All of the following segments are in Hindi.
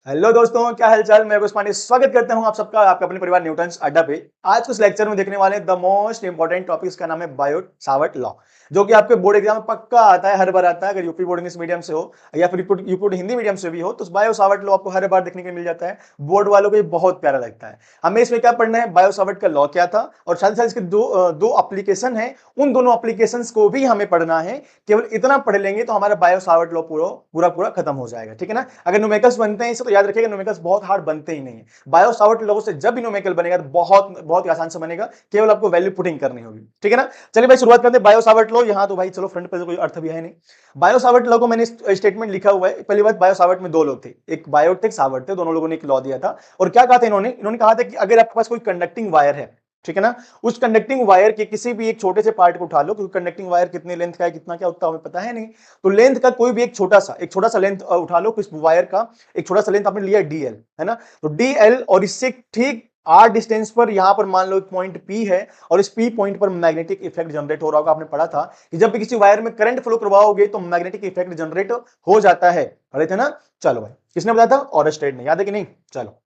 हेलो दोस्तों, क्या हालचाल। मैं कुछ पांडे स्वागत करता हूं आप सबका आपके अपने परिवार न्यूटन्स अड्डा पे। आज कुछ लेक्चर में देखने वाले द मोस्ट इंपॉर्टेंट टॉपिक, का नाम है बायोट सावर्ट लॉ, जो कि आपके बोर्ड एग्जाम में पक्का आता है, हर बार आता है। अगर यूपी बोर्ड इंग्लिश मीडियम से हो या फिर यूपी हिंदी मीडियम से भी हो, तो बायो सावर्ट लॉ आपको हर बार देखने को मिल जाता है। बोर्ड वालों को ये बहुत प्यारा लगता है। हमें इसमें क्या पढ़ना है, बायो सावर्ट का लॉ क्या था, और साथ ही साथ इसके दो एप्लीकेशन है। उन दोनों एप्लीकेशन को भी हमें पढ़ना है। केवल इतना पढ़ लेंगे तो हमारा बायो सावर्ट लॉ पूरा पूरा खत्म हो जाएगा, ठीक है ना। अगर न्यूमेरिकल्स बनते हैं इसे तो याद रखिएगा, न्यूमेरिकल्स बहुत हार्ड बनते ही नहीं है। बायो सावर्ट लॉ से जब भी न्यूमेरिकल बनेगा तो बहुत बहुत आसान से बनेगा, केवल आपको वैल्यू पुटिंग करनी होगी, ठीक है ना। चलिए भाई शुरुआत करते हैं बायो सावर्ट लॉ। यहाँ तो भाई चलो फ्रंट पे तो कोई अर्थ भी है नहीं। बायो सावर्ट लॉ को मैंने स्टेटमेंट लिखा हुआ है। पहली बात, बायो सावर्ट में दो लोग थे, एक बायोट थे, एक सावर्ट थे। दोनों लोगों ने एक लॉ दिया था। और क्या कहा था इन्होंने कहा था कि अगर आपके पास कोई कंडक्टिंग वायर है, ठीक है ना, उस कंडक्टिंग वायर के किसी भी एक छोटे से पार्ट को उठा लो, क्योंकि कंडक्टिंग वायर कितने लेंथ का है, कितना क्या उतना हमें पता है नहीं। तो लेंथ का कोई भी एक छोटा सा लेंथ उठा लो, इस वायर का एक छोटा सा लेंथ आपने लिया डीएल, है ना। तो डीएल और इससे ठीक आर डिस्टेंस पर यहां पर मान लो एक पॉइंट पी है, और इस पी पॉइंट पर मैग्नेटिक इफेक्ट जनरेट हो रहा होगा। आपने पढ़ा था कि जब भी किसी वायर में करंट फ्लो करवाओगे तो मैग्नेटिक इफेक्ट जनरेट हो जाता है, पढ़े थे ना। चलो भाई, किसने बताया था, ऑरस्टेड ने, याद है कि नहीं। चलो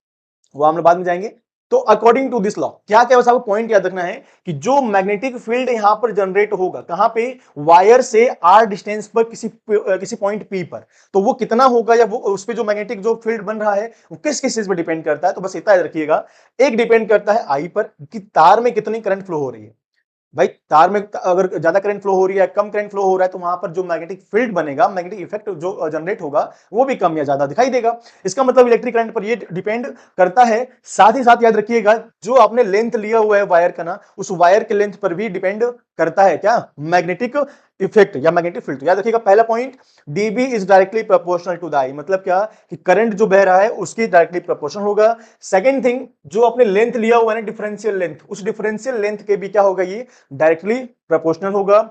वो हम लोग बाद में जाएंगे। तो अकॉर्डिंग टू दिस लॉ क्या क्या, बस आपको पॉइंट याद रखना है कि जो मैग्नेटिक फील्ड यहां पर जनरेट होगा, कहां पे, वायर से आर डिस्टेंस पर किसी पॉइंट पी पर, तो वो कितना होगा, या वो उस पे जो मैग्नेटिक जो फील्ड बन रहा है वो किस किस चीज पर डिपेंड करता है। तो बस इतना याद रखिएगा, एक डिपेंड करता है आई पर, कि तार में कितनी करंट फ्लो हो रही है। भाई तार में अगर ज्यादा करंट फ्लो हो रही है, कम करंट फ्लो हो रहा है, तो वहां पर जो मैग्नेटिक फील्ड बनेगा, मैग्नेटिक इफेक्ट जो जनरेट होगा, वो भी कम या ज्यादा दिखाई देगा। इसका मतलब इलेक्ट्रिक करंट पर ये डिपेंड करता है। साथ ही साथ याद रखिएगा, जो आपने लेंथ लिया हुआ है वायर का ना, उस वायर के लेंथ पर भी डिपेंड करता है क्या, मैग्नेटिक इफेक्ट या मैग्नेटिक फील्ड। याद रखिएगा पहला point, DB is directly proportional to the I, मतलब क्या कि करंट जो बह रहा है उसकी डायरेक्टली प्रोपोर्शनल होगा। सेकंड थिंग, जो आपने लेंथ लिया हुआ है ना, डिफरेंशियल लेंथ, उस डिफरेंशियल लेंथ के भी क्या होगा, ये डायरेक्टली प्रोपोर्शनल होगा।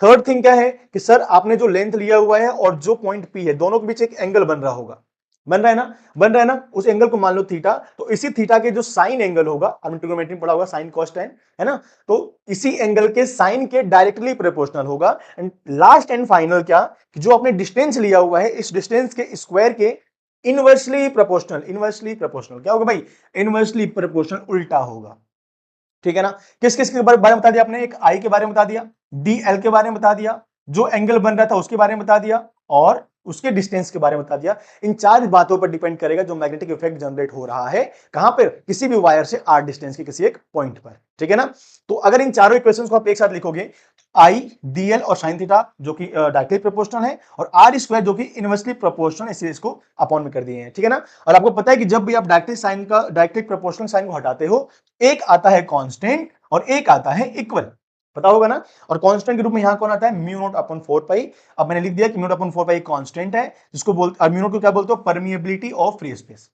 थर्ड थिंग क्या है कि सर आपने जो लेंथ लिया हुआ है और जो पॉइंट पी है, दोनों के बीच एक एंगल बन रहा होगा, बन रहा है ना, उस एंगल को मान लो थीटा। तो इसी थीटा के जो साइन एंगल होगा, आपने ट्रिग्नोमेट्री में पढ़ा होगा, साइन कॉस टेन, है ना। तो इसी एंगल के साइन के डायरेक्टली प्रोपोर्शनल होगा। एंड लास्ट एंड फाइनल क्या, कि जो आपने डिस्टेंस लिया हुआ है, इस डिस्टेंस के स्क्वायर के इनवर्सली प्रोपोर्शनल, क्या होगा भाई, इनवर्सली प्रोपोर्शनल, उल्टा होगा, ठीक है ना। किस किस के बारे में बता दिया आपने, एक आई के बारे में बता दिया, डी एल के बारे में बता दिया, जो एंगल बन रहा था उसके बारे में बता दिया, और उसके डिस्टेंस के बारे में बता दिया। इन चार बातों पर डिपेंड करेगा जो मैग्नेटिक इफेक्ट जनरेट हो रहा है, कहां पर, किसी भी वायर से आर डिस्टेंस के किसी एक पॉइंट पर, ठीक है ना। तो अगर इन चारों इक्वेशंस को आप एक साथ लिखोगे, आई डी एल और साइन थीटा जो कि डायरेक्टली प्रोपोर्शनल है, और आर स्क्वायर जो कि इनवर्सली प्रोपोर्शनल, इसलिए इसको अपॉन में कर दिए हैं, ठीक है ना। और आपको पता है कि जब भी आप डायरेक्टली प्रोपोर्शनल साइन को हटाते हो, एक आता है कांस्टेंट और एक आता है इक्वल, पता होगा ना। और कांस्टेंट के रूप में यहां कौन आता है, म्यू नॉट अपॉन 4 पाई। अब मैंने लिख दिया कि म्यू नॉट अपॉन 4 पाई कांस्टेंट है, जिसको बोलते, म्यू नॉट को क्या बोलते हो, परमिएबिलिटी ऑफ फ्री स्पेस,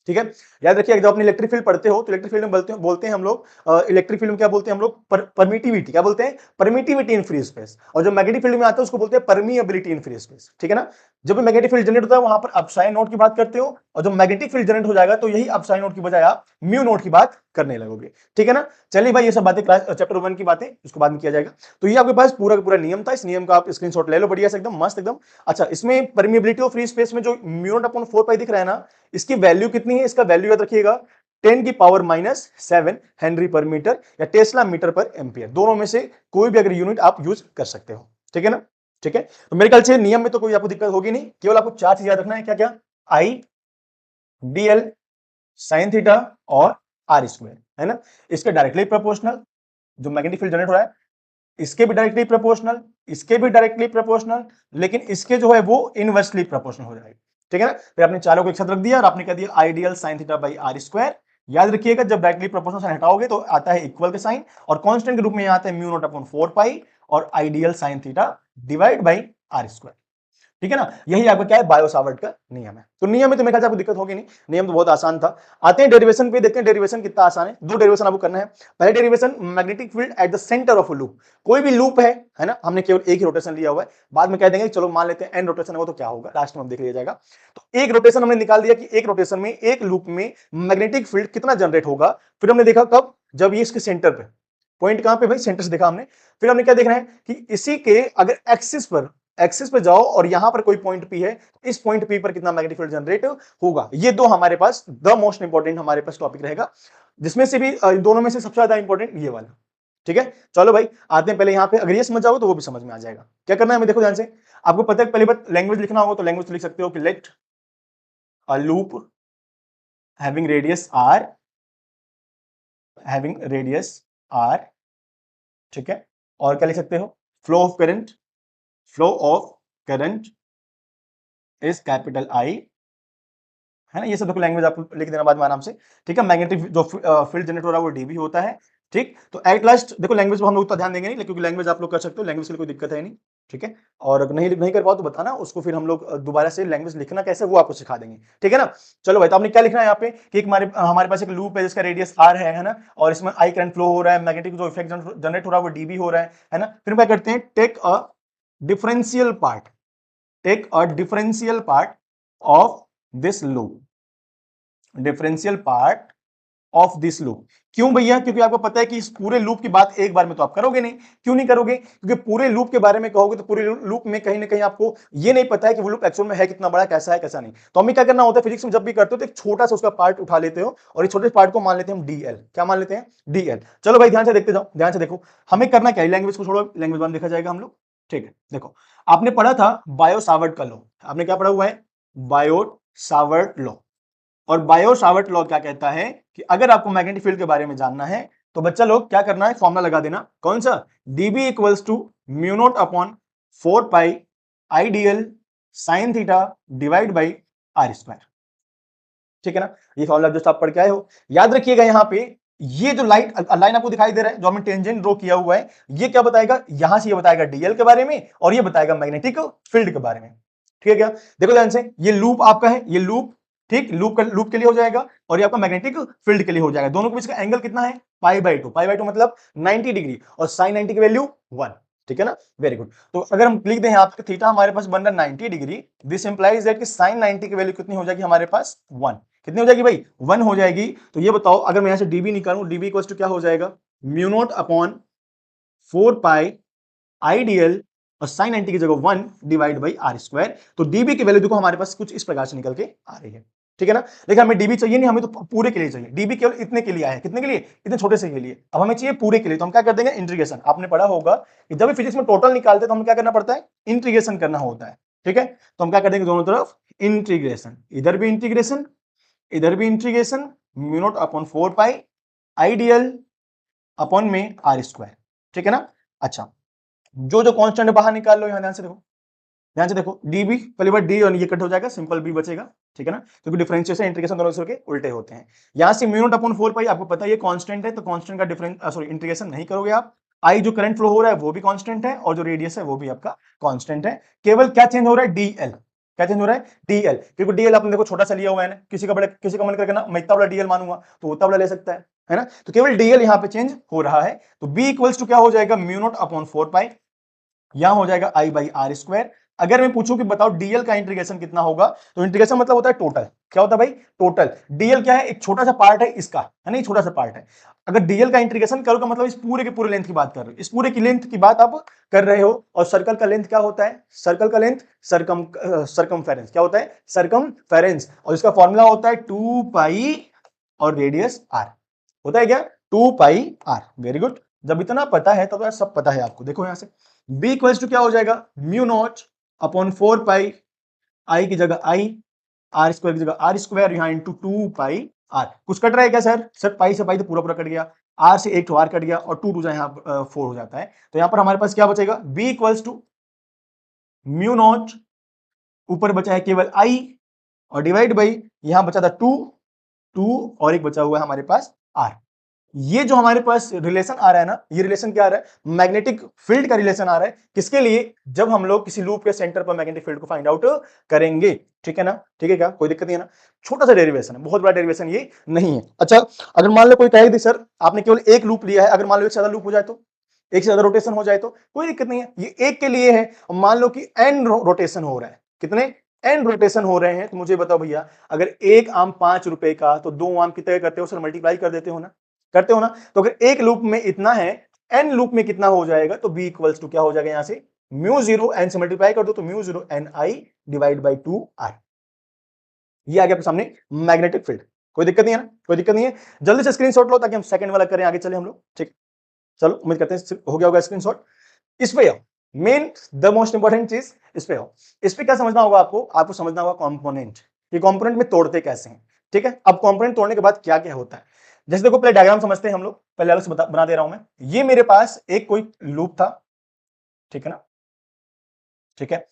ठीक है। याद रखिए जब अपने इलेक्ट्रिक फील्ड पढ़ते हो, तो इलेक्ट्रिक फील्ड में बोलते हैं हम लोग, इलेक्ट्रिक फील्ड में क्या बोलते हैं हम लोग, परमिटिविटी, क्या बोलते हैं, परमिटिविटी इन फ्री स्पेस। और जो मैग्नेटिक फील्ड में आता है उसको बोलते हैं परमिएबिलिटी इन फ्री स्पेस, ठीक है ना। जब भी मैग्नेटिक फील्ड जनरेट होता है वहां पर अपसाइन नोट की बात करते हो, और जब मैग्नेटिक फील्ड जनरेट हो जाएगा तो यही अपसाइन नोट की बजाय आप म्यू नोट की बात करने लगोगे, ठीक है ना। चलिए भाई, ये सब बातें क्लास चैप्टर 1 की बातें, इसको बाद में किया जाएगा। तो ये आपके पास पूरा का पूरा नियम था, इस नियम का आप स्क्रीनशॉट ले लो, बढ़िया से एकदम मस्त एकदम। अच्छा, इसमें परमिएबिलिटी ऑफ फ्री स्पेस में जो म्यू नॉट अपॉन 4 पाई दिख रहा है ना, इसकी वैल्यू कितनी है, इसका वैल्यू याद रखिएगा, 10⁻⁷ हेनरी पर मीटर या टेस्ला मीटर पर एम्पियर, दोनों में से कोई भी अगर यूनिट आप यूज कर सकते हो, ठीक है ना। ठीक है, तो मेरे ख्याल से नियम में तो कोई आपको दिक्कत होगी नहीं, केवल आपको चार चीज याद रखना है, क्या क्या, आई डीएल साइन थीटा और आर स्क्वायर, है ना। इसके डायरेक्टली प्रोपोर्शनल, जो मैग्नेटिक फील्ड जनरेट हो रहा है इसके भी डायरेक्टली प्रोपोर्शनल, इसके भी डायरेक्टली प्रोपोर्शनल, लेकिन इसके जो है वो इनवर्सली प्रोपोर्शनल हो जाएगा, ठीक है ना। फिर आपने चारों को एक साथ रख दिया और आपने कह दिया I dl sine theta by R square. याद रखिएगा जब डायरेक्टली प्रोपोर्शनल साइन हटाओगे तो आता है इक्वल के साइन, और कांस्टेंट के रूप में आता है म्यू नॉट अपॉन 4 पाई और I dl sine theta divide by R square, ठीक है ना। यही आपका क्या है, बायो सावर्ट का नियम है। तो नियम में तो मेरे ख्याल से आपको दिक्कत होगी नहीं, नियम तो बहुत आसान था। आते हैं डेरिवेशन पे, देखते हैं डेरिवेशन कितना आसान है। दो डेरिवेशन आपको करना है। पहले derivation, magnetic field at the centre of a loop, कोई भी लूप है ना, हमने केवल एक ही रोटेशन लिया हुआ है, बाद में कह देंगे चलो मान लेते हैं एन रोटेशन है, वो तो क्या होगा लास्ट में हम देख लिया जाएगा। तो एक रोटेशन हमने निकाल दिया कि एक रोटेशन में, एक लूप में मैग्नेटिक फील्ड कितना जनरेट होगा। फिर हमने देखा कब, जब ये इसके सेंटर पे, पॉइंट कहां पे भाई, सेंटर से देखा हमने। फिर हमने क्या देखना है कि इसी के अगर एक्सिस पर एक्सिस पे जाओ और यहां पर कोई पॉइंट पी है, इस पॉइंट पी पर कितना मैग्नेटिक फील्ड जनरेट होगा। ये दो हमारे पास द मोस्ट इंपॉर्टेंट हमारे पास टॉपिक रहेगा, जिसमें से भी दोनों में से सबसे ज्यादा इंपॉर्टेंट ये वाला। ठीक है, चलो भाई आते हैं पहले यहां पे। अगर ये समझ जाओ तो वो भी समझ में आ जाएगा। क्या करना है हमें, देखो ध्यान से। आपको पता है पहली बात, लैंग्वेज लिखना होगा तो लैंग्वेज लिख सकते हो कि let a loop having radius R, having radius R, ठीक है। और क्या लिख सकते हो, flow of current, flow of current is capital I, है ना। ये सब देखो लैंग्वेज आप लिख देना बाद में आराम से, ठीक है। मैग्नेटिक जो फील्ड जनरेट हो रहा है वो डीबी होता है, ठीक। तो एट लास्ट देखो लैंग्वेज पे हम लोग उतना ध्यान देंगे नहीं, क्योंकि लैंग्वेज आप लोग कर सकते हो, लैंग्वेज के लिए कोई दिक्कत है नहीं, ठीक है। और अगर नहीं कर पाओ तो बताना, उसको फिर हम लोग दोबारा से लैंग्वेज लिखना कैसे वो आपको सिखा देंगे, ठीक है ना। चलो भाई, तो आपने क्या लिखना है यहाँ पे कि हमारे पास एक लूप है जिसका रेडियस आर है ना, और इसमें आई करंट फ्लो हो रहा है, मैग्नेटिक जो इफेक्ट जनरेट हो रहा है वो डीबी हो रहा है ना। फिर क्या करते हैं, take a differential part, take a differential part of this loop, differential part of this loop. क्यों भैया, क्योंकि आपको पता है कि इस पूरे लूप की बात एक बार में तो आप करोगे नहीं। क्यों नहीं करोगे, क्योंकि पूरे लूप के बारे में कहोगे तो पूरे लूप में कहीं ना कहीं आपको ये नहीं पता है कि वो लूप एक्चुअल में है कितना बड़ा, कैसा है कैसा नहीं। तो हमें क्या करना होता है, फिजिक्स में जब भी करते हो तो एक छोटा सा उसका पार्ट उठा लेते हो, और इस छोटे पार्ट को मान लेते हैं हम डीएल। क्या मान लेते हैं, डीएल। चलो भाई ध्यान से देखते जाओ, ध्यान से देखो। हमें करना क्या है, लैंग्वेज को छोड़ो, लैंग्वेज में देखा जाएगा हम लोग, ठीक है। देखो आपने पढ़ा था बायो सावर्ट का लॉ, आपने क्या पढ़ा हुआ है, बायो सावर्ट लॉ। और बायो सावर्ट लॉ क्या कहता है कि अगर आपको मैग्नेटिक फील्ड के बारे में जानना है तो बच्चा लोग क्या करना है, फॉर्मूला लगा देना, कौन सा, dB equals to mu naught upon 4 pi I dl sine theta divide by R square, ठीक है ना। ये फॉर्मूला जो आप पढ़ के आए हो, याद रखिएगा। यहां पे ये जो लाइन आपको दिखाई दे रहा है, जो हमने टेंजेंट ड्रॉ किया हुआ है, ये क्या बताएगा, यहां से ये बताएगा डीएल के बारे में, और ये बताएगा मैग्नेटिक फील्ड के बारे में, ठीक है क्या। देखो ध्यान से, ये लूप आपका है, ये लूप, ठीक, लूप के लिए हो जाएगा, और ये आपका मैग्नेटिक फील्ड के लिए हो जाएगा। दोनों के बीच का एंगल कितना है, pi by two, pi by two मतलब 90 डिग्री, और साइन 90 की वैल्यू 1, ठीक है ना। Very good. तो अगर हम लिख दें यहाँ पे थीटा हमारे पास बन रहा है 90 डिग्री, दिस इंप्लाइज दैट कि साइन 90 की वैल्यू कितनी हो जाएगी हमारे पास, 1। कितनी हो जाएगी भाई, 1 हो जाएगी। तो ये बताओ, अगर मैं यहां से डीबी निकालूं, डीबी इक्वल्स टू क्या हो जाएगा, mu naught upon 4 pi IDL, और साइन 90 की जगह 1 डिवाइड बाई आर स्क्वायर। तो डीबी की वैल्यू देखो हमारे पास कुछ इस प्रकार से निकल के आ रही है, ठीक है ना। लेकिन हमें डीबी चाहिए नहीं, हमें तो पूरे के लिए चाहिए। डीबी केवल इतने के लिए आया है, कितने के लिए, इतने छोटे से के लिए। अब हमें चाहिए पूरे के लिए, तो हम क्या कर देंगे, इंटीग्रेशन। आपने पढ़ा होगा कि जब भी फिजिक्स में टोटल निकालते हैं तो हमें क्या करना पड़ता है, इंटीग्रेशन करना होता है, ठीक है। तो हम क्या कर देंगे, दोनों तरफ इंटीग्रेशन, इधर भी इंटीग्रेशन, इधर भी integration, mu naught upon 4 pi IDL upon में आर स्क्वायर, ठीक है ना। अच्छा, जो जो कांस्टेंट बाहर निकाल लो, यहां ध्यान से देखो, ध्यान से देखो, डीबी पहली बार डी और ये कट हो जाएगा, सिंपल बी बचेगा, ठीक है ना, क्योंकि डिफरेंशिएशन इंटीग्रेशन दोनों के उल्टे होते हैं। यहां से म्यू नॉट अपॉन 4 पाई, आपको पता है ये कांस्टेंट है, तो कांस्टेंट का डिफरेंस सॉरी इंटीग्रेशन नहीं करोगे आप। आई जो करंट फ्लो हो रहा है वो भी कांस्टेंट है, और जो रेडियस है वो भी आपका कांस्टेंट है। केवल क्या चेंज हो रहा है, डीएल, क्या चेंज हो रहा है, डीएल। क्योंकि डीएल आपने देखो छोटा सा लिया हुआ है ना, किसी का मन करके ना मैं इतना बड़ा डीएल मानूंगा तो उतना बड़ा ले सकता है ना। तो केवल डीएल यहां पे चेंज हो रहा है। तो बी इक्वल्स टू क्या हो जाएगा, म्यू नॉट अपॉन 4 पाई, यहां हो जाएगा आई बाई आर स्क्वायर। अगर मैं पूछूं कि बताओ डीएल का इंटीग्रेशन कितना होगा, तो इंटीग्रेशन मतलब होता है टोटल। क्या होता है भाई, टोटल। डीएल क्या है, एक छोटा सा पार्ट है इसका, है ना, छोटा सा पार्ट है। अगर डीएल का इंटीग्रेशन करोगे मतलब इस पूरे के पूरे लेंथ की बात कर रहे हो, इस पूरे की लेंथ की बात आप कर रहे हो। और सर्कल का लेंथ क्या होता है, सर्कल का लेंथ सरकमफेरेंस, क्या होता है, सरकमफेरेंस। और इसका फॉर्मूला होता है 2 पाई और रेडियस आर, होता है क्या, 2 पाई आर। Very good. जब इतना पता है तब तो सब पता है आपको। देखो यहां से b इक्वल्स टू क्या हो जाएगा, म्यू नॉट अपॉन 4 पाई, आई की जगह आई, आर स्क्वायर की जगह आर स्क्वायर, यहां इंटू 2 पाई आर। कुछ कट रहा है क्या सर, पाई से पाई तो पूरा पूरा कट गया, आर से एक तो आर कट गया, और 2 2 यहाँ 4 हो जाता है। तो यहां पर हमारे पास क्या बचेगा, b equals to mu naught, ऊपर बचा है केवल आई, और डिवाइड बाई यहां बचा था 2, 2 और एक बचा हुआ है हमारे पास आर। ये जो हमारे पास रिलेशन आ रहा है ना, ये रिलेशन क्या आ रहा है, मैग्नेटिक फील्ड का रिलेशन आ रहा है। किसके लिए, जब हम लोग किसी लूप के सेंटर पर मैग्नेटिक फील्ड को फाइंड आउट करेंगे, ठीक है ना, ठीक है क्या, कोई दिक्कत नहीं है ना। छोटा सा डेरिवेशन है, बहुत बड़ा डेरिवेशन ये नहीं है। अच्छा, अगर मान लो कोई कहे सर आपने केवल एक लूप लिया है, अगर मान लो एक से ज्यादा लूप हो जाए तो, एक से ज्यादा रोटेशन हो जाए तो कोई दिक्कत नहीं है, ये एक के लिए है। मान लो कि एन रोटेशन हो रहा है, कितने, एन रोटेशन हो रहे हैं, तो मुझे बताओ भैया, अगर एक आम 5 रुपए का, तो 2 आम कितने करते हो सर, मल्टीप्लाई कर देते हो ना, करते हो ना। तो अगर एक लूप में इतना है, एन लूप में कितना हो जाएगा, तो बी इक्वल्स टू क्या हो जाएगा, यहां से म्यू 0 एन से मल्टीप्लाई कर दो तो mu 0 N I divide by 2 R. ये आ गया आपके सामने मैग्नेटिक फील्ड। कोई दिक्कत नहीं है ना, कोई दिक्कत नहीं है। जल्दी से स्क्रीनशॉट लो ताकि हम सेकंड वाला करें, आगे चले हम लोग। ठीक, चलो उम्मीद करते हैं हो गया होगा स्क्रीनशॉट। इस पे आओ, मेन द मोस्ट इंपॉर्टेंट चीज इस पे आओ। इस पे क्या समझना होगा आपको, आपको समझना होगा कंपोनेंट, ये कंपोनेंट में तोड़ते कैसे हैं। ठीक है, अब कंपोनेंट तोड़ने के बाद क्या क्या होता है, जैसे देखो पहले डायग्राम समझते हैं हम लोग, पहले अलग से बना दे रहा हूं मैं। ये मेरे पास एक कोई लूप था, ठीक है ना, ठीक है,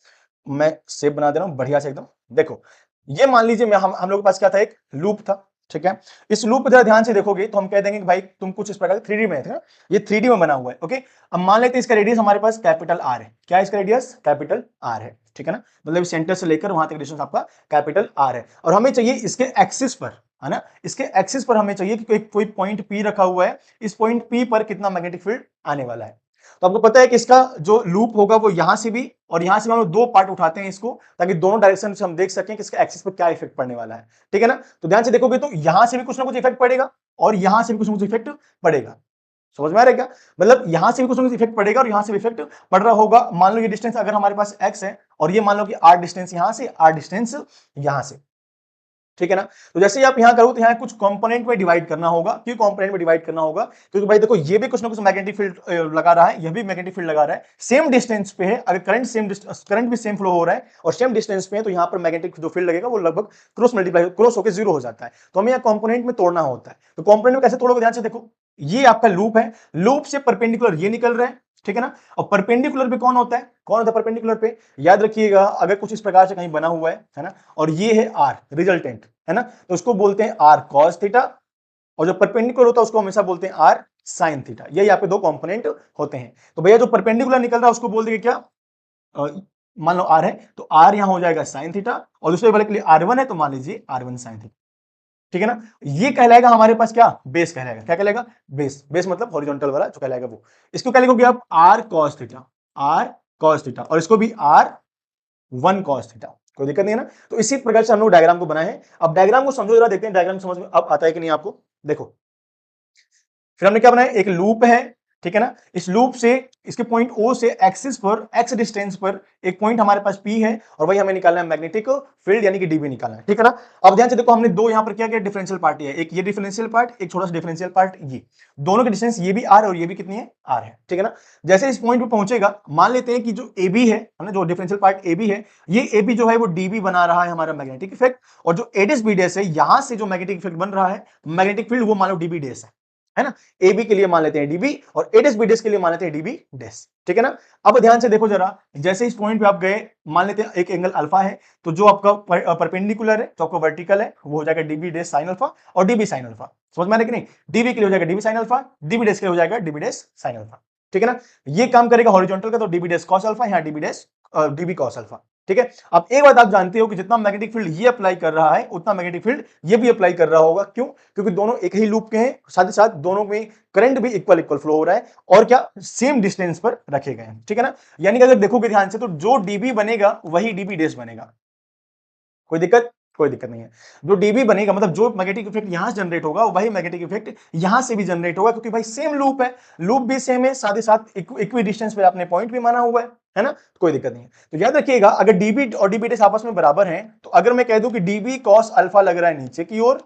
मैं शेप बना दे रहा हूं बढ़िया से एकदम। देखो ये मान लीजिए मैं हम लोग के पास क्या था, एक लूप था। ठीक है, इस लूप पर जरा ध्यान से देखोगे तो हम कह देंगे कि भाई तुम कुछ इस प्रकार 3D में थे, ये 3D में बना हुआ है। ओके, अब मान लेते हैं इसका रेडियस हमारे पास कैपिटल आर है। क्या है इसका रेडियस, कैपिटल आर है। ठीक है ना, मतलब सेंटर से लेकर वहां तक डिस्टेंस आपका कैपिटल आर है, और हमें चाहिए इसके एक्सिस पर, है ना, इसके एक्सिस पर हमें चाहिए कि कोई पॉइंट पी रखा हुआ है, इस पॉइंट पी पर कितना मैग्नेटिक फील्ड आने वाला है। तो आपको पता है कि इसका जो लूप होगा वो यहां से भी और यहां से भी हम लोग दो पार्ट उठाते हैं इसको, ताकि दोनों डायरेक्शन से हम देख सकें कि इसका एक्सिस पर क्या इफेक्ट पड़ने वाला है। ठीक है ना, तो ध्यान से देखोगे तो यहां से भी कुछ ना कुछ इफेक्ट पड़ेगा और यहां से भी कुछ ना कुछ इफेक्ट पड़ेगा। समझ में आ रहा है क्या, मतलब यहां से भी कुछ ना कुछ इफेक्ट पड़ेगा और यहां से भी इफेक्ट पड़ रहा होगा। मान लो ये डिस्टेंस अगर हमारे पास x है और ये मान लो कि r डिस्टेंस यहां से, r डिस्टेंस यहां से। ठीक है ना, तो जैसे ही आप यहां करो तो यहां कुछ कंपोनेंट में डिवाइड करना होगा। क्यों कंपोनेंट में डिवाइड करना होगा, क्योंकि भाई देखो ये भी कुछ ना कुछ मैग्नेटिक फील्ड लगा रहा है, यह भी मैग्नेटिक फील्ड लगा रहा है, सेम डिस्टेंस पे है। अगर करंट भी सेम फ्लो हो रहा है और सेम डिस्टेंस पे है तो यहां पर मैग्नेटिक जो फील्ड लगेगा वो लगभग क्रॉस होकर जीरो हो जाता है। तो हमें यहां कंपोनेंट में तोड़ना होता है। तो कंपोनेंट में कैसे तोड़ोगे, ध्यान से देखो, ये आपका लूप है, लूप से परपेंडिकुलर ये निकल रहा है। ठीक है ना, और परपेंडिकुलर पे कौन होता है, कौन होता है परपेंडिकुलर पे, याद रखिएगा अगर कुछ इस प्रकार से कहीं बना हुआ है ना, और ये है आर रिजल्टेंट, है ना, तो उसको बोलते हैं आर कॉस थीटा, और जो परपेंडिकुलर होता है उसको हमेशा बोलते हैं आर साइन थीटा। यही आपके दो कंपोनेंट होते हैं। तो भैया जो परपेंडिकुलर निकल रहा है उसको बोल देंगे क्या, अ, मान लो आर है तो आर यहां हो जाएगा साइन थीटा, और दूसरे वाले के लिए आर1 है तो मान लीजिए आर1 साइन थीटा। ठीक है ना, ये कहलाएगा हमारे पास क्या, बेस कहलाएगा। क्या कहलाएगा, बेस। बेस मतलब हॉरिजॉन्टल वाला जो कहलाएगा वो। इसको क्या लिखोगे आप, R cos theta, R cos theta, और इसको भी आर1 कॉस थीटा। कोई दिक्कत नहीं है ना। तो इसी प्रकार से हम लोग डायग्राम को बनाए हैं। अब डायग्राम को समझो जरा, देखते हैं डायग्राम समझ में अब आता है कि नहीं आपको। देखो फिर हमने क्या बनाया, एक लूप है, ठीक है ना, इस लूप से इसके पॉइंट ओ से एक्सिस पर, एक्स डिस्टेंस पर एक पॉइंट हमारे पास पी है, और वही हमें निकालना है मैग्नेटिक फील्ड यानी कि डीबी निकालना है। ठीक है ना, अब ध्यान से देखो हमने दो यहां पर क्या किया, डिफरेंशियल पार्ट है, एक ये डिफरेंशियल पार्ट, एक छोटा सा डिफरेंशियल पार्ट, ये दोनों की डिस्टेंस ये भी आर और ये भी कितनी है, आर है। ठीक है ना, जैसे इस पॉइंट पर पहुंचेगा, मान लेते हैं कि जो ए बी है ना, जो डिफरेंशियल पार्ट ए बी है, ये ए बी जो है वो डीबी बना रहा है हमारा मैग्नेटिक इफेक्ट, और जो एडिस बी डेस है यहां से जो मैग्नेटिक इफेक्ट बन रहा है मैग्नेटिक फील्ड, वो मान लो डीबी डेस है ना। ए बी के लिए मान लेते हैं डीबी और एडेस बी डेस के लिए मान लेते हैं डीबी डेस। ठीक है ना, अब ध्यान से देखो जरा, जैसे इस पॉइंट पे आप गए, मान लेते हैं एक एंगल अल्फा है, तो जो आपका परपेंडिकुलर है, जो आपका वर्टिकल है, वो हो जाएगा डीबी डेस साइन अल्फा और डीबी साइन अल्फा। समझ में आ रहा है कि नहीं, डीबी के लिए हो जाएगा डीबी साइन अल्फा, डीबी डेस के लिए हो जाएगा डीबी डेस साइन अल्फा। ठीक है ना, ये काम करेगा हॉरिजॉन्टल का, तो डीबी डेस कॉस अल्फा, यहाँ डीबी डेस डीबी कॉस अल्फा। ठीक है, अब एक बात आप जानते हो कि जितना मैग्नेटिक फील्ड ये अप्लाई कर रहा है उतना मैग्नेटिक फील्ड ये भी अप्लाई कर रहा होगा। क्यों, क्योंकि दोनों एक ही लूप के हैं, साथ ही साथ दोनों में करंट भी इक्वल इक्वल फ्लो हो रहा है, और क्या, सेम डिस्टेंस पर रखे गए हैं। ठीक है ना, यानी कि अगर देखोगे ध्यान से तो जो डीबी बनेगा वही डीबी डेस बनेगा। कोई दिक्कत, कोई दिक्कत नहीं है। जो डीबी बनेगा मतलब जो मैग्नेटिक इफेक्ट यहां से जनरेट होगा वही मैग्नेटिक इफेक्ट यहां से भी जनरेट होगा, क्योंकि भाई सेम लूप है, लूप भी सेम है, साथ ही साथ इक्वी डिस्टेंस पे आपने पॉइंट भी माना हुआ है ना, तो कोई दिक्कत नहीं है। तो याद रखिएगा अगर डीबी और डीबी डेस आपस में बराबर हैं, तो अगर मैं कह दूं कि डीबी कॉस अल्फा लग रहा है नीचे की ओर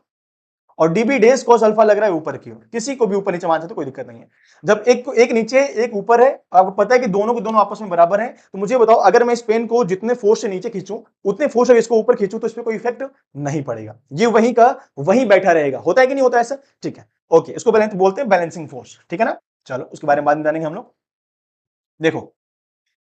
और डीबी डेस कॉस अल्फा लग रहा है ऊपर की ओर, किसी को भी ऊपर नीचे मान सकते, कोई दिक्कत नहीं है। जब एक नीचे एक ऊपर है, आपको पता है कि दोनों के दोनों आपस में बराबर हैं, तो मुझे बताओ अगर मैं इस पेन को जितने फोर्स से नीचे खींचूं उतने फोर्स से इसको ऊपर खींचूं तो इस पर कोई इफेक्ट नहीं पड़ेगा, ये वहीं का वहीं बैठा रहेगा। होता है कि नहीं होता ऐसा, ठीक है, ओके, इसको बैलेंस बोलते हैं, बैलेंसिंग फोर्स। ठीक है ना, चलो उसके बारे में बाद में जानेंगे हम लोग। देखो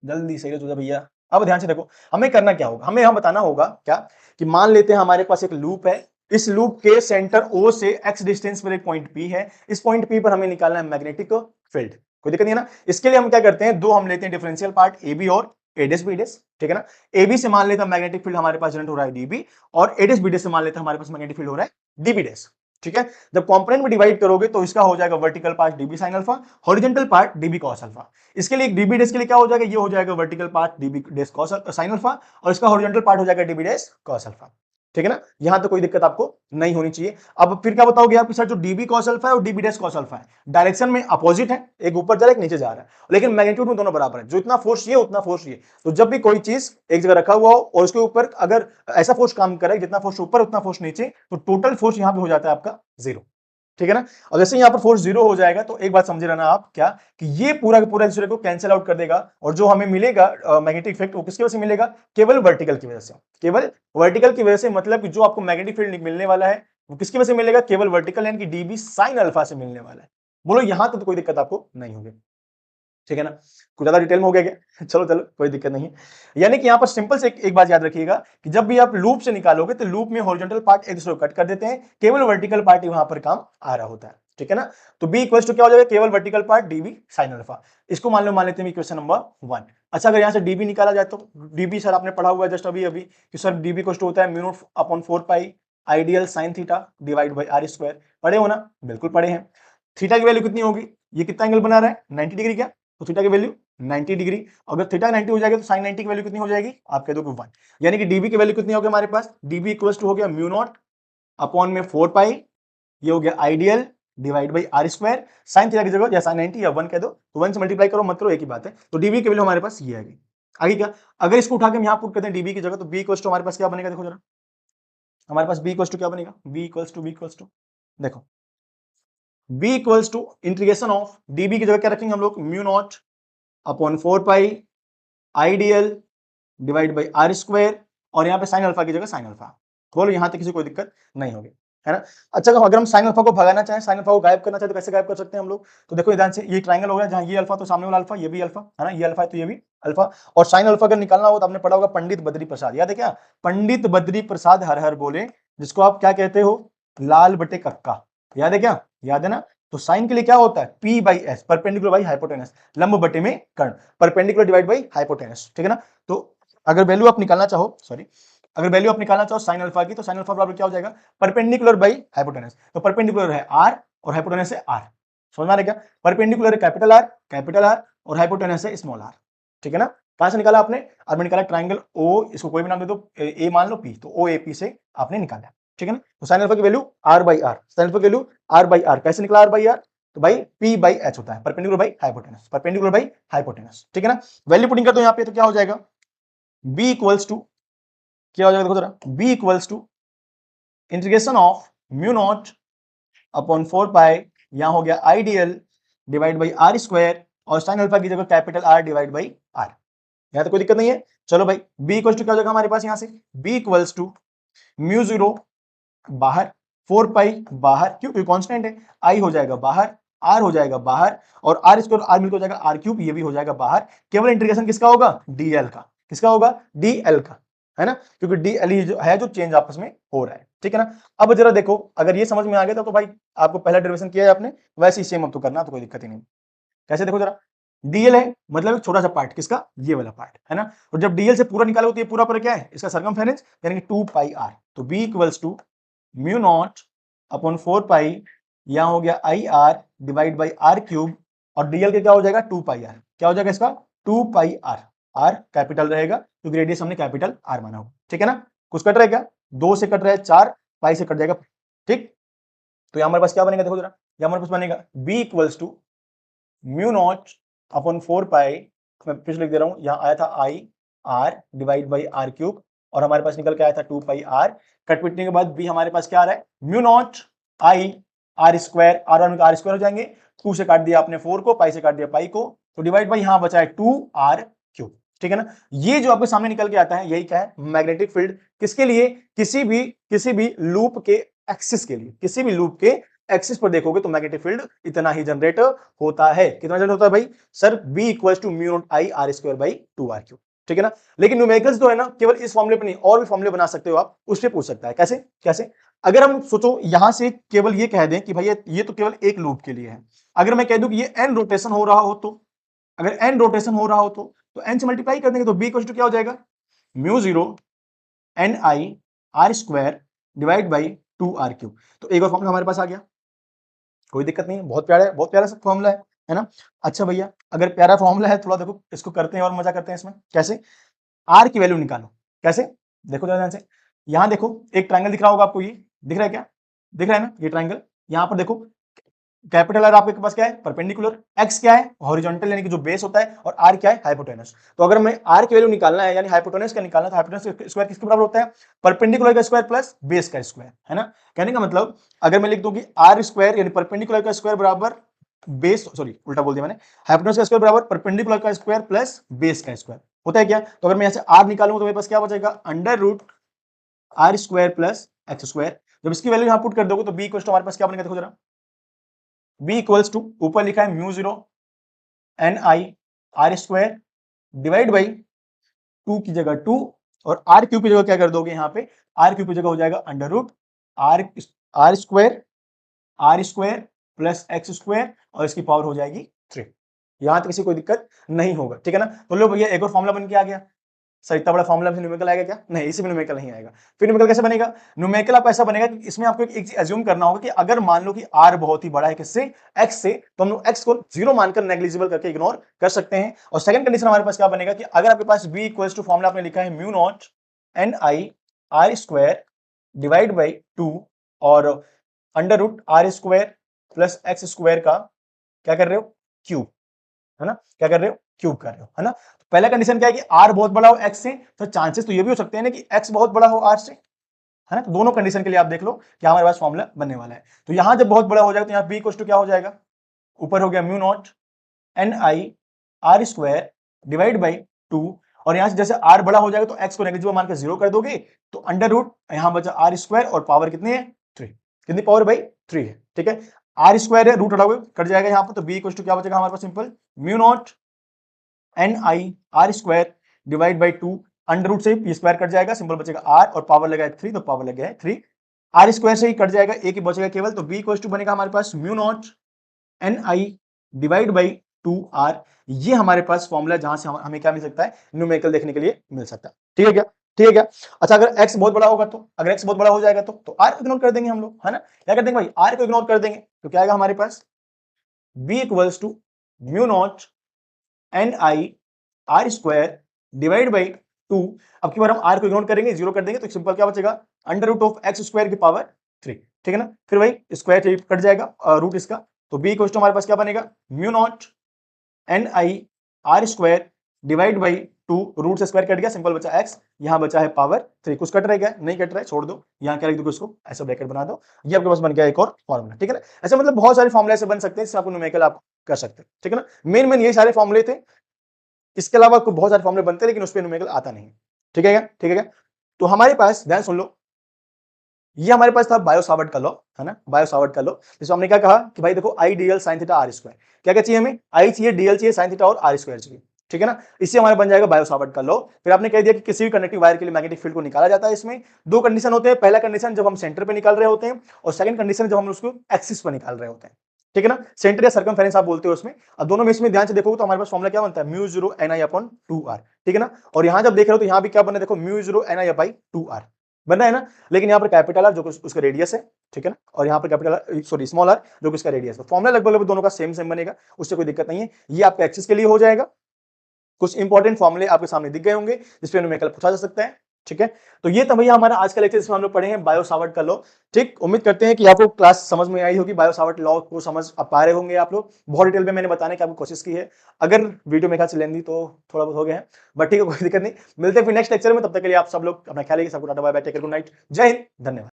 जल्दी से तो भैया, अब ध्यान से देखो हमें करना क्या होगा, हमें यहां बताना होगा क्या, कि मान लेते हैं हमारे पास एक लूप है, इस लूप के सेंटर ओ से एक्स डिस्टेंस पर एक पॉइंट पी है, इस पॉइंट पी पर हमें निकालना है मैग्नेटिक फील्ड। कोई दिक्कत नहीं है ना, इसके लिए हम क्या करते हैं, दो हम लेते हैं डिफरेंशियल पार्ट ए बी और एडेस बी डेस। ठीक है ना, ए बी से मान लेते हैं मैग्नेटिक फील्ड हमारे पास जनरेट हो रहा है डीबी, और एडेस बी डेस से मान लेते हैं हमारे पास मैग्नेटिक फील्ड हो रहा है डीबी डेस। ठीक है, जब कंपोनेंट में डिवाइड करोगे तो इसका हो जाएगा vertical part dB sine alpha, horizontal part dB cos alpha. इसके लिए डीबी डेस के लिए क्या हो जाएगा, ये हो जाएगा वर्टिकल पार्ट डीबी डेस कॉस साइन अल्फा, और इसका हॉरिजॉन्टल पार्ट हो जाएगा डीबी डेस कॉस अल्फा। ठीक है ना, यहां तो कोई दिक्कत आपको नहीं होनी चाहिए। अब फिर क्या बताओगे आप कि सर जो डीबी कॉस अल्फा है और डीबी डैश कॉस अल्फा है, डायरेक्शन में अपोजिट है, एक ऊपर जा रहा है एक नीचे जा रहा है, लेकिन मैग्नीट्यूड में दोनों बराबर है, जो इतना फोर्स ये उतना फोर्स ये। तो जब भी कोई चीज एक जगह रखा हुआ हो और उसके ऊपर अगर ऐसा फोर्स काम करे जितना फोर्स ऊपर उतना फोर्स नीचे, तो टोटल फोर्स यहां पे हो जाता है आपका जीरो। ठीक है ना, और जैसे यहां पर फोर्स जीरो हो जाएगा तो एक बात समझे रहना आप, क्या कि ये पूरा का पूरा दूसरे को कैंसिल आउट कर देगा, और जो हमें मिलेगा मैग्नेटिक इफेक्ट वो किसकी वजह से मिलेगा, केवल वर्टिकल की वजह से। केवल वर्टिकल की वजह से, मतलब कि जो आपको मैग्नेटिक फील्ड मिलने वाला है वो किसकी वजह से मिलेगा, केवल वर्टिकल यानी कि डीबी साइन अल्फा से मिलने वाला है। बोलो यहां तक तो कोई दिक्कत आपको नहीं होगी। ठीक है ना, कुछ ज्यादा डिटेल में हो गया क्या? चलो चलो कोई दिक्कत नहीं है। यानी कि यहां पर सिंपल से एक बात याद रखिएगा कि जब भी आप लूप से निकालोगे तो लूप में हॉरिजॉन्टल पार्ट एक दूसरे को कट कर देते हैं, केवल वर्टिकल पार्ट वहां पर काम आ रहा होता है। ठीक है ना, तो बी इक्वल टू क्या हो जाएगा, केवल vertical part dB sine alpha. इसको मान लेते हैं इक्वेशन नंबर 1। अच्छा, अगर यहां से डीबी निकाला जाए तो डीबी सर आपने पढ़ा हुआ है जस्ट अभी अभी कि सर डीबी इक्वल टू होता है mu naught upon 4 pi I dl sine theta divide by R square. पढ़े हो ना, बिल्कुल पढ़े हैं। थीटा की वैल्यू कितनी होगी, ये कितना एंगल बना रहा है 90 डिग्री, क्या तो थीटा की वैल्यू 90 डिग्री। अगर थीटा 90 हो जाएगा तो साइन 90 की वैल्यू कितनी हो जाएगी, आप कह दो 1। यानी कि डीबी की वैल्यू कितनी हो गया हमारे पास, डीबी इक्वल टू हो गया म्यू नॉट अपॉन में 4 पाई, ये हो गया I dl divide by R square. Sine theta की जगह या साइन 90 या 1 कह दो, तो 1 से मल्टीप्लाई करो मत करो एक ही बात है। तो डीबी की वैल्यू हमारे पास ये आएगी। आगे क्या, अगर इसको उठा के हम यहां पुट करते हैं डीबी की जगह, तो बी इक्वल टू हमारे पास क्या बनेगा, देखो जरा हमारे पास बी इक्वल टू क्या बनेगा, बी इक्वल टू देखो b equals to integration of db की जगह क्या रखेंगे हम लोग, mu naught upon 4 pi I dl divide by R square, और यहाँ पे साइन अल्फा की जगह साइन अल्फा। बोलो यहाँ तक किसी कोई दिक्कत नहीं होगी, है ना। अच्छा, अगर हम साइन अल्फा को भगाना चाहें, साइन अल्फा को गायब करना चाहें, तो कैसे गायब कर सकते हैं हम लोग, तो देखो ध्यान से, ये ट्राइंगल हो गया जहां ये अल्फा तो सामने वाला अल्फा, ये भी अल्फा है ना, ये अल्फा है तो ये भी अल्फा। और साइन अल्फा अगर निकालना हो तो आपने पढ़ा होगा पंडित बद्री प्रसाद, याद है क्या, पंडित बद्री प्रसाद हर हर बोले, जिसको आप क्या कहते हो, लाल बटे कक्का, याद है क्या, याद है ना। तो साइन के लिए क्या होता है, P by S, perpendicular by hypotenuse, लंब बटे में कर्ण, परपेंडिकुलर डिवाइड बाई हाइपोटेनस। ठीक है ना, तो अगर वैल्यू आप निकालना चाहो, सॉरी, अगर वैल्यू आप निकालना चाहो साइन अल्फा की, तो साइन अल्फा बराबर क्या हो जाएगा, परपेंडिकुलर बाई हाइपोटेनस। तो परपेंडिकुलर है आर और हाइपोटेनस है आर, समझ में आ रहा है क्या, परपेंडिकुलर है कैपिटल आर और हाइपोटेनस है स्मॉल आर। ठीक है ना, कहां से निकाला आपने, आपने निकाला ट्राइंगल ओ, इसको कोई भी नाम दे दो, ए मान लो पी, तो ओ ए पी से आपने निकाला। ठीक है ना, तो साइन अल्फा की value R by R, sine alpha की वैल्यू आर बाई आर, कैसे निकला आर बाई आर, तो भाई पी बाई एच होता है, perpendicular by hypotenuse, perpendicular by hypotenuse. ठीक है ना, वैल्यू पुटिंग कर दो यहाँ पे, तो क्या हो जाएगा, बी इक्वल्स टू क्या हो जाएगा, देखो जरा, B equals to integration of mu naught upon 4 pi, यहां हो गया I dl divide by R square, और साइन अल्फा की जगह capital R divide by R. यहां तो कोई दिक्कत नहीं है। चलो भाई, बी इक्वल्स टू क्या हो जाएगा हमारे पास, यहां से B equals to mu zero बाहर, 4 पाई बाहर, क्योंकि कांस्टेंट है, आई हो जाएगा बाहर, आर हो जाएगा बाहर, और आर स्क्वायर आर मिलकर हो जाएगा आर क्यूब, ये भी हो जाएगा बाहर। केवल इंटीग्रेशन किसका होगा, डीएल का, किसका होगा, डीएल का, है ना, क्योंकि डीएल जो है जो चेंज आपस में हो रहा है। ठीक है ना, अब जरा देखो, अगर ये समझ में आ गया तो भाई आपको पहला डेरिवेशन किया है आपने, वैसे ही सेम अब तो करना, तो कोई दिक्कत ही नहीं। कैसे, देखो जरा, डीएल है मतलब एक छोटा सा पार्ट, किसका, ये वाला पार्ट, है ना, और जब डीएल से पूरा निकालो तो ये पूरा पर क्या है, इसका सरकमफेरेंस यानी कि 2 पाई आर। तो B equals to mu naught upon 4 pi, यहां हो गया I R divide by R cube, और डीएल के क्या हो जाएगा 2 पाई आर, क्या हो जाएगा इसका 2 पाई आर, आर कैपिटल रहेगा क्योंकि रेडियस हमने कैपिटल आर माना होगा। ठीक है ना, कुछ कट रहा है क्या, 2 से कट रहा है 4, पाई से कट जाएगा। ठीक, तो यहां हमारे पास क्या बनेगा, देखो जरा, यहां हमारे पास बनेगा B equals to mu naught upon 4 pi, मैं फिर से लिख दे रहा हूं, यहां आया था I R divide by R cube, और हमारे पास निकल के आया था 2 पाई आर, कट पिटने के बाद बी हमारे पास क्या आ रहा है, mu naught I R square, R one R square हो जाएंगे, 2 से काट दिया आपने 4 को, पाई से काट दिया पाई को, तो डिवाइड बाई यहां बचा है 2 आर क्यूब। ठीक है ना, ये जो आपके सामने निकल के आता है यही क्या है, मैग्नेटिक फील्ड, किसके लिए, किसी भी लूप के एक्सिस के लिए, किसी भी लूप के एक्सिस पर देखोगे तो मैग्नेटिक फील्ड इतना ही जनरेट होता है। कितना जनरेट होता है भाई, sir B equal to mu naught I R square by 2 R cube. ठीक है ना, लेकिन न्यूमेरिकल्स जो है ना, केवल इस फॉर्मूले पे नहीं, और भी फॉर्मूले बना सकते हो आप, उससे पूछ सकता है। कैसे कैसे, अगर हम सोचो यहां से केवल ये कह दें कि भाई ये तो केवल एक लूप के लिए है, अगर मैं कह दूं कि ये एन रोटेशन हो रहा हो, तो अगर एन रोटेशन हो रहा हो तो एन से मल्टीप्लाई कर देंगे, तो बी इक्वल टू क्या हो जाएगा, mu zero N I R square divide by 2 R cube. तो एक और फॉर्मूला हमारे पास आ गया, कोई दिक्कत नहीं है, बहुत प्यारा है, बहुत प्यारा सा फॉर्मूला है ना। अच्छा भैया, अगर प्यारा फॉर्मूला है, थोड़ा देखो इसको करते हैं और मजा करते हैं इसमें। कैसे, आर की वैल्यू निकालो, कैसे, देखो ध्यान से, यहां देखो एक ट्राइंगल दिख रहा होगा आपको, ये दिख रहा है क्या, दिख रहा है ना ये ट्राइंगल। यहां पर देखो कैपिटल आर आपके पास क्या है, परपेंडिकुलर, एक्स क्या है, हॉरिजॉन्टल यानी कि जो बेस होता है, और आर क्या है, हाइपोटेनस। तो अगर हमें आर की वैल्यू निकालना है यानी हाइपोटेनस का निकालना, तो हाइपोटेनस स्क्वायर किसके बराबर होता है, परपेंडिकुलर का स्क्वायर प्लस बेस का स्क्वायर, है ना। कहने का मतलब अगर मैं लिख दूं कि आर स्क्वायर यानी परपेंडिकुलर का स्क्वायर बराबर बेस, सॉरी उल्टा बोल दिया मैंने, हाइपोटेनस का स्क्वायर बराबर परपेंडिकुलर का स्क्वायर प्लस बेस का स्क्वायर होता है क्या। तो अगर मैं यहां से आर निकालूंगा तो मेरे पास क्या बचेगा, under root R square plus X square. जब इसकी वैल्यू यहां पुट कर दोगे तो बी इक्वल टू हमारे पास क्या बनेगा, देखो जरा, बी इक्वल्स टू ऊपर लिखा है mu zero N I R square divide by two की जगह टू, और आर क्यूब की जगह क्या कर दोगे, यहाँ पे आर क्यूब की जगह हो जाएगा under root R R square plus X square, और इसकी पावर हो जाएगी 3। यहां तक किसी कोई दिक्कत नहीं होगा, ठीक है ना। तो लो भैया एक और फॉर्मुला बन के आ गया। सर इतना बड़ा फॉर्मुला न्यूमेरिकल आएगा क्या, नहीं इसमें न्यूमेरिकल नहीं आएगा। फिर न्यूमेरिकल कैसे बनेगा, न्यूमेरिकल आपको ऐसा बनेगा कि इसमें आपको एक चीज एज्यूम करना होगा कि अगर मान लो कि आर बहुत ही बड़ा है किससे, एक्स से, तो हम लोग एक्स को जीरो मानकर नेग्लिजिबल करके इग्नोर कर सकते हैं। और सेकंड कंडीशन हमारे पास क्या बनेगा कि अगर आपके पास बी इक्वल्स टू फॉर्मुला आपने लिखा है mu naught N I R square divide by two, और under root R square plus X square का क्या कर रहे हो, क्यूब, है ना, क्या कर रहे हो, क्यूब कर रहे हो, है ना। तो पहला कंडीशन क्या है कि आर बहुत बड़ा हो एक्स से, तो चांसेस तो ये भी हो सकते हैं ना कि एक्स बहुत बड़ा हो आर से, है ना। तो दोनों कंडीशन के लिए आप देख लो क्या हमारे पास फॉर्मुला बनने वाला है। तो यहां जब बहुत बड़ा हो जाएगा तो यहाँ बी इक्वल टू क्या हो जाएगा, ऊपर हो गया mu naught N I R square divide by two, और यहां से जैसे आर बड़ा हो जाएगा तो एक्स को नेगेटिव मान के जीरो कर दोगे, तो अंडर रूट यहां बचा आर स्क्वायर, और पावर कितनी है, 3, कितनी पावर भाई, 3 है, ठीक है। आर स्क्वायर है, रूट हटाओगे कट जाएगा यहाँ पर, तो बी इक्वल टू क्या बचेगा हमारे पास, simple mu naught N I R square divide by two, under root से पी स्क्वायर कट जाएगा, सिंपल बचेगा आर, और पावर लगा है 3, तो पावर लग गया है 3, आर स्क्वायर से ही कट जाएगा, एक ही बचेगा केवल, तो बी इक्वल टू बनेगा हमारे पास mu naught N I divide by two R. ये हमारे पास फॉर्मूला जहां से हमें क्या मिल सकता है, न्यूमेरिकल देखने के लिए मिल सकता है, ठीक है क्या, ठीक है क्या। अच्छा अगर x बहुत बड़ा होगा, तो अगर x बहुत बड़ा हो जाएगा तो r को इग्नोर कर देंगे हम लोग, है ना, क्या कर देंगे भाई, r को इग्नोर कर देंगे, तो क्या आएगा हमारे पास, b equals to mu naught N I R square divide by two. अब की बार हम r को इग्नोर करेंगे, जीरो कर देंगे, तो सिंपल क्या बचेगा, under root of X square की पावर 3, ठीक है ना। फिर भाई स्क्वायर कट जाएगा रूट इसका, तो b इक्वल टू हमारे पास क्या बनेगा, mu naught N I R square divide by two, root से स्क्वायर कट गया, सिंपल बचा x, यहां बचा है पावर 3, कुछ कट रह गया, नहीं कट रहा है, छोड़ दो, यहां क्या लिख दो, इसको ऐसा ब्रैकेट बना दो, ये आपके पास बन गया एक और फॉर्मूला, ठीक है ना। ऐसे मतलब बहुत सारे फॉर्मुले ऐसे बन सकते हैं जिससे आपको न्यूमेरिकल आप कर सकते हैं, ठीक है ना। मेन मेन ये सारे फॉर्मुले थे, इसके अलावा आपको बहुत सारे फॉर्मुले बनते हैं लेकिन उस पर न्यूमेरिकल आता नहीं, ठीक है क्या, ठीक है क्या। तो हमारे पास ध्यान सुन लो, ये हमारे पास था बायो सावर्ट का लॉ, है ना, बायो सावर्ट का लॉ, जिसमें हमने क्या कहा कि भाई देखो I DL sine theta R square, क्या क्या चाहिए हमें, आई चाहिए, डीएल चाहिए, साइन थीटा और आर स्क्वायर चाहिए, ठीक है ना। इससे हमारा बन जाएगा बायो सावर्ट का लॉ। फिर आपने कह दिया कि किसी भी कंडक्टिंग वायर के लिए मैग्नेटिक फील्ड को निकाला जाता है, इसमें दो कंडीशन होते हैं, पहला कंडीशन जब हम सेंटर पे निकाल रहे होते हैं, और सेकंड कंडीशन जब हम उसको एक्सिस पर निकाल रहे होते हैं, ठीक है ना, सेंटर या सर्कमफेरेंस आप बोलते हो उसमें। अब दोनों में इसमें ध्यान से देखोगे तो हमारे पास फॉर्मुला क्या बनता है, mu zero N I upon two R, ठीक है ना। और यहां जब देख रहे हो तो यहां भी क्या बना, देखो mu zero N I upon two R बना है ना, लेकिन यहाँ पर कैपिटल आर जो उसका रेडियस है, ठीक है ना, और यहाँ पर कैपिटल सॉरी स्मॉल आर जो कि उसका रेडियस है। फॉर्मुला लगभग दोनों का सेम सेम बनेगा, उससे कोई दिक्कत नहीं है। ये आपके एक्सिस के लिए हो जाएगा। कुछ इंपॉर्टेंट फॉर्मुले आपके सामने दिख गए होंगे जिसपे न्यूमेरिकल पूछा जा सकता है, ठीक है। तो ये तो भैया हमारा आज का लेक्चर, जिसमें हम लोग पढ़े हैं बायो सावर्ट का लॉ, ठीक। उम्मीद करते हैं कि आपको क्लास समझ में आई होगी, बायो सावर्ट लॉ को समझ पा रहे होंगे आप लोग। बहुत डिटेल में मैंने बताने की आपको कोशिश की है, अगर वीडियो में ख्याल लेंदी तो थोड़ा बहुत हो गया है, बट ठीक है, कोई दिक्कत नहीं। मिलते हैं फिर नेक्स्ट लेक्चर में, तब तक के लिए आप सब लोग अपना ख्याल रखिए, सबको tata bye bye, take care, good night, जय हिंद, धन्यवाद।